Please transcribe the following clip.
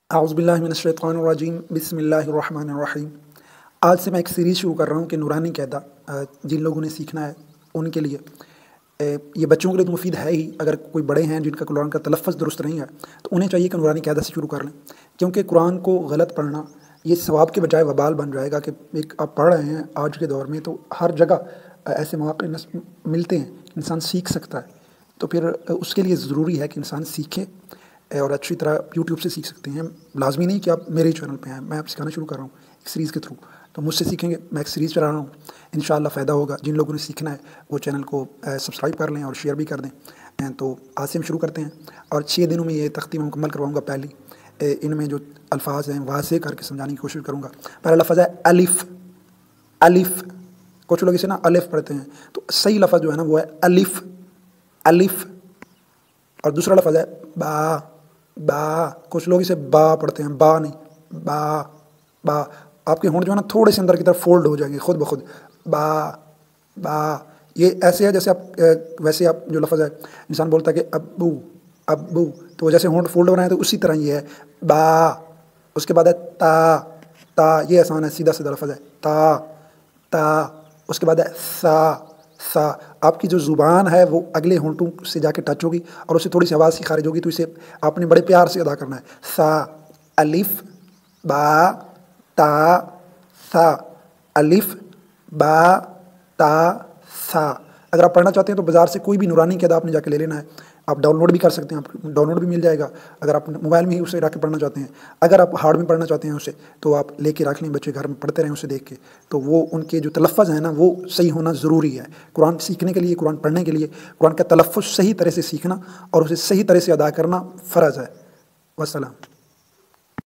औज़ुबिल्लाहि बिस्मिल्लाहिर्रहमानिर्रहीम। आज से मैं एक सीरीज़ शुरू कर रहा हूँ कि नूरानी कायदा जिन लोगों ने सीखना है उनके लिए। ये बच्चों के लिए तो मुफीद है ही, अगर कोई बड़े हैं जिनका कुरान का तलफ़्फ़ुज़ दुरुस्त नहीं है तो उन्हें चाहिए कि नूरानी कायदा से शुरू कर लें, क्योंकि कुरान को गलत पढ़ना ये सवाब के बजाय वबाल बन जाएगा। कि एक आप पढ़ रहे हैं आज के दौर में तो हर जगह ऐसे मौक़े मिलते हैं, इंसान सीख सकता है। तो फिर उसके लिए ज़रूरी है कि इंसान सीखे और अच्छी तरह यूट्यूब से सीख सकते हैं। लाजमी नहीं कि आप मेरे ही चैनल पे हैं, मैं आप सिखाना शुरू कर रहा हूँ एक सीरीज़ के थ्रू, तो मुझसे सीखेंगे। मैं एक सीरीज़ चला रहा हूँ, इंशाअल्लाह फ़ायदा होगा। जिन लोगों ने सीखना है वो चैनल को सब्सक्राइब कर लें और शेयर भी कर दें। तो आज से हम शुरू करते हैं और 6 दिनों में ये तख्ती मैं मुकम्मल करवाऊँगा। पहली इनमें जो अल्फाज हैं वाज़ेह करके समझाने की कोशिश करूँगा। पहला लफ्ज़ है अलिफ़। अलिफ़, कुछ लोग इसे ना अलिफ़ पढ़ते हैं, तो सही लफ्ज़ जो है ना वो है अलिफ़, अलिफ़। और दूसरा लफ्ज़ है बा। बा, कुछ लोग इसे बा पढ़ते हैं, बा नहीं, बा। बा, आपके होंठ जो है ना थोड़े से अंदर की तरफ फोल्ड हो जाएंगे खुद ब खुद। बा, बा, ये ऐसे है जैसे आप वैसे आप जो लफ्ज़ है इंसान बोलता है कि अब्बू, अब्बू, तो जैसे होंठ फोल्ड हो रहे हैं तो उसी तरह ये है बा। उसके बाद है ता। ता, ये आसान है, सीधा सीधा लफ्ज़ है ता, ता। उसके बाद है सा। सा, आपकी जो ज़ुबान है वो अगले होंठों से जाके टच होगी और उससे थोड़ी सी आवाज़ सी खारिज होगी, तो इसे आपने बड़े प्यार से अदा करना है। सा, अलिफ़, बा, ता, सा। अलिफ़, बा, ता, सा। अगर आप पढ़ना चाहते हैं तो बाज़ार से कोई भी नूरानी कायदा आपने जाके ले लेना है। आप डाउनलोड भी कर सकते हैं, आप डाउनलोड भी मिल जाएगा अगर आप मोबाइल में ही उसे रख के पढ़ना चाहते हैं। अगर आप हार्ड में पढ़ना चाहते हैं उसे तो आप लेके रख लें, बच्चे घर में पढ़ते रहें उसे देख के, तो वो उनके जो तलफ़्फ़ुज़ है ना वो सही होना ज़रूरी है। कुरान सीखने के लिए, कुरान पढ़ने के लिए कुरान का तलफ़्फ़ुज़ सही तरह से सीखना और उसे सही तरह से अदा करना फ़र्ज़ है। वस्सलाम।